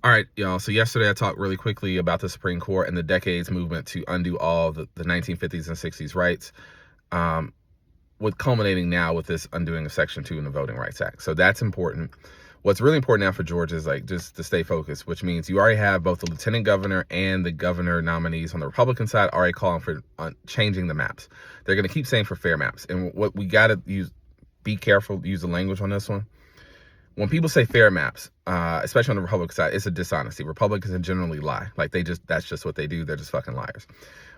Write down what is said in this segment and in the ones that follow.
All right, y'all. So yesterday I talked really quickly about the Supreme Court and the decades movement to undo all the 1950s and 60s rights, um, with culminating now with this undoing of Section 2 in the Voting Rights Act. So that's important. What's really important now for Georgia is like just to stay focused, which means you already have both the lieutenant governor and the governor nominees on the Republican side already calling for changing the maps. They're going to keep saying for fair maps. And what we got to use, be careful, use the language on this one. When people say fair maps, especially on the Republican side, it's a dishonesty. Republicans generally lie. Like that's just what they do. They're just fucking liars.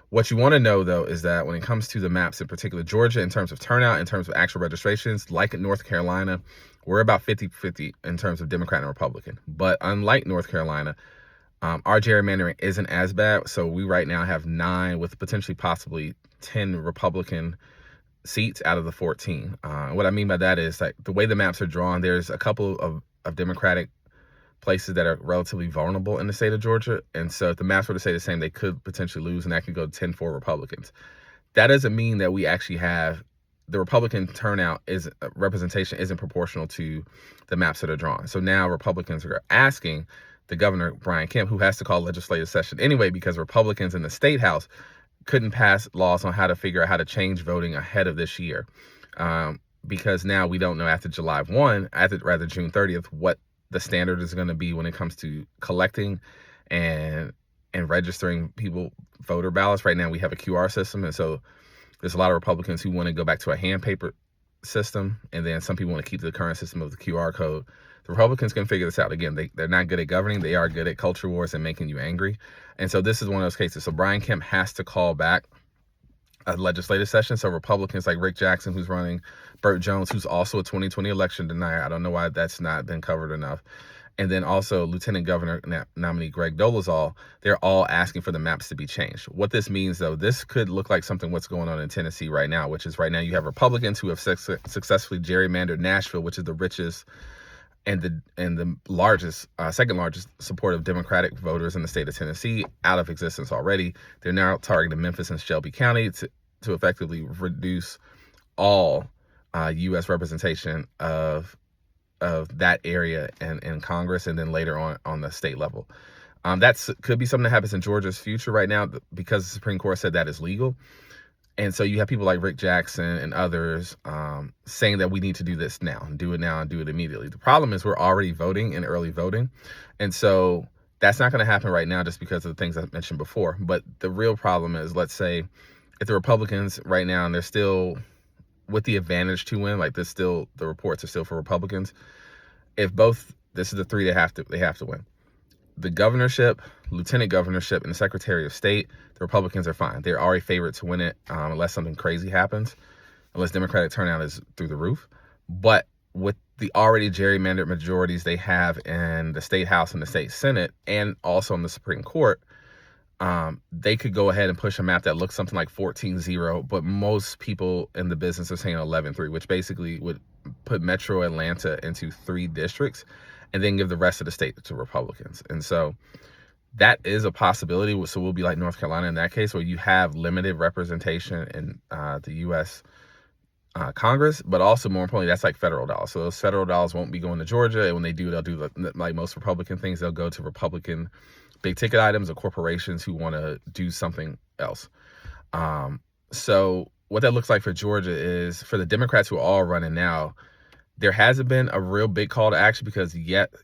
What you want to know, though, is that when it comes to the maps, in particular Georgia, in terms of turnout, in terms of actual registrations, like in North Carolina, we're about 50-50 in terms of Democrat and Republican. But unlike North Carolina, our gerrymandering isn't as bad. So we right now have 9 with potentially possibly 10 Republican seats out of the 14. What I mean by that is like the way the maps are drawn, there's a couple of Democratic places that are relatively vulnerable in the state of Georgia. And so if the maps were to say the same, they could potentially lose, and that could go 10-4 Republicans. That doesn't mean that we actually have the Republican turnout is representation isn't proportional to the maps that are drawn. So now Republicans are asking the governor, Brian Kemp, who has to call legislative session anyway, because Republicans in the state house couldn't pass laws on how to figure out how to change voting ahead of this year. Because now we don't know after July 1, rather June 30th, what the standard is going to be when it comes to collecting and registering people voter ballots. Right now we have a QR system, and so there's a lot of Republicans who want to go back to a hand paper system, and then some people want to keep the current system of the QR code. The Republicans can figure this out. Again, they're not good at governing. They are good at culture wars and making you angry. And so this is one of those cases. So Brian Kemp has to call back a legislative session. So Republicans like Rick Jackson, who's running, Burt Jones, who's also a 2020 election denier. I don't know why that's not been covered enough. And then also Lieutenant Governor nominee Greg Dolezal, they're all asking for the maps to be changed. What this means, though, this could look like something what's going on in Tennessee right now, which is right now you have Republicans who have successfully gerrymandered Nashville, which is the richest and the largest, second largest support of Democratic voters in the state of Tennessee, out of existence already. They're now targeting Memphis and Shelby County to effectively reduce all U.S. representation of that area in Congress, and then later on the state level. That could be something that happens in Georgia's future right now, because the Supreme Court said that is legal. And so you have people like Rick Jackson and others saying that we need to do this now and do it immediately. The problem is we're already voting in early voting. And so that's not going to happen right now just because of the things I mentioned before. But the real problem is, let's say if the Republicans right now, and they're still with the advantage to win, like this still, the reports are still for Republicans. If both, this is the 3 they have to win. The governorship, lieutenant governorship, and the Secretary of State, the Republicans are fine. They're already favored to win it unless something crazy happens, unless Democratic turnout is through the roof. But with the already gerrymandered majorities they have in the state house and the state senate, and also in the Supreme Court, they could go ahead and push a map that looks something like 14-0, but most people in the business are saying 11-3, which basically would put Metro Atlanta into 3 districts and then give the rest of the state to Republicans. And so that is a possibility. So we'll be like North Carolina in that case, where you have limited representation in the U.S. Congress, but also more importantly, that's like federal dollars. So those federal dollars won't be going to Georgia. And when they do, they'll do like most Republican things. They'll go to Republican big ticket items or corporations who want to do something else. So what that looks like for Georgia is, for the Democrats who are all running now, there hasn't been a real big call to action, because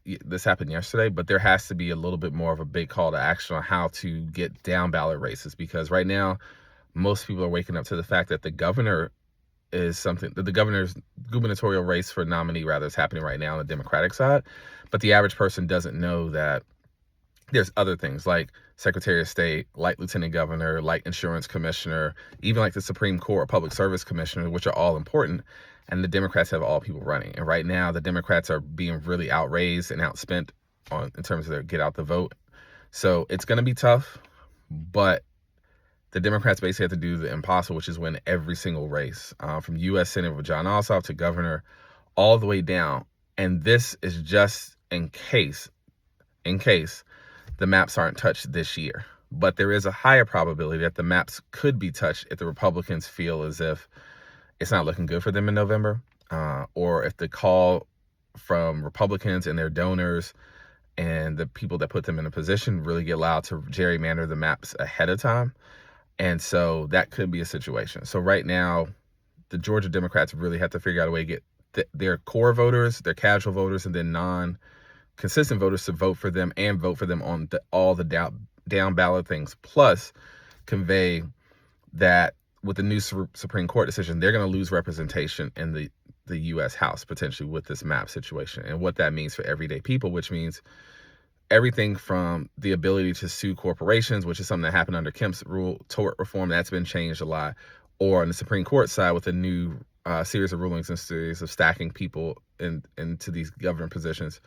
this happened yesterday, but there has to be a little bit more of a big call to action on how to get down ballot races, because right now most people are waking up to the fact that the governor is something that the governor's gubernatorial race for nominee rather is happening right now on the Democratic side. But the average person doesn't know that there's other things like Secretary of State, like Lieutenant Governor, like Insurance Commissioner, even like the Supreme Court Public Service Commissioner, which are all important. And the Democrats have all people running. And right now, the Democrats are being really outraised and outspent in terms of their get out the vote. So it's going to be tough, but the Democrats basically have to do the impossible, which is win every single race, from U.S. Senator John Ossoff to governor, all the way down. And this is just in case the maps aren't touched this year. But there is a higher probability that the maps could be touched if the Republicans feel as if it's not looking good for them in November, or if the call from Republicans and their donors and the people that put them in a position really get allowed to gerrymander the maps ahead of time. And so that could be a situation. So right now, the Georgia Democrats really have to figure out a way to get their core voters, their casual voters, and then non-consistent voters to vote for them and vote for them on all the down ballot things. Plus, convey that with the new Supreme Court decision, they're going to lose representation in the U.S. House potentially with this map situation, and what that means for everyday people, which means everything from the ability to sue corporations, which is something that happened under Kemp's rule, tort reform, that's been changed a lot, or on the Supreme Court side with a new series of rulings and series of stacking people into these government positions.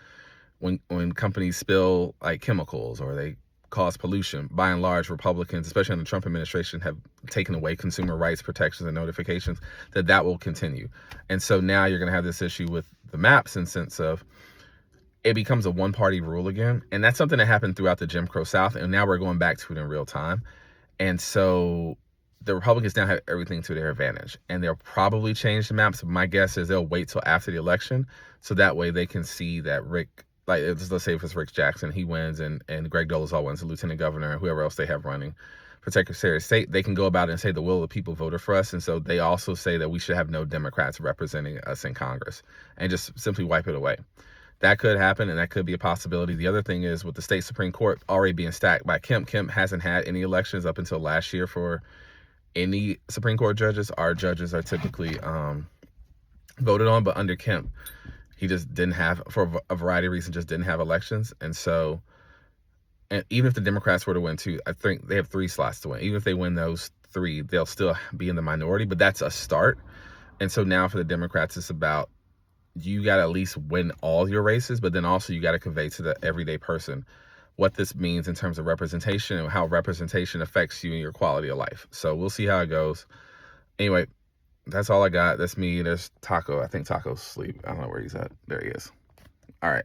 When companies spill like chemicals or they cause pollution, by and large, Republicans, especially in the Trump administration, have taken away consumer rights protections and notifications, that will continue. And so now you're going to have this issue with the maps in sense of it becomes a one-party rule again. And that's something that happened throughout the Jim Crow South. And now we're going back to it in real time. And so the Republicans now have everything to their advantage. And they'll probably change the maps. My guess is they'll wait till after the election. So that way they can see that let's say if it's Rick Jackson, he wins, and Greg Dolezal wins, the lieutenant governor, and whoever else they have running for Secretary of State, they can go about it and say the will of the people voted for us. And so they also say that we should have no Democrats representing us in Congress and just simply wipe it away. That could happen, and that could be a possibility. The other thing is with the state Supreme Court already being stacked by Kemp. Kemp hasn't had any elections up until last year for any Supreme Court judges. Our judges are typically voted on, but under Kemp, he just didn't have, for a variety of reasons, just didn't have elections. And so, and even if the Democrats were to win too, I think they have 3 slots to win. Even if they win those 3, they'll still be in the minority, but that's a start. And so now for the Democrats, it's about, you got to at least win all your races, but then also you got to convey to the everyday person what this means in terms of representation and how representation affects you and your quality of life. So we'll see how it goes. Anyway, that's all I got. That's me. There's Taco. I think Taco's asleep. I don't know where he's at. There he is. All right.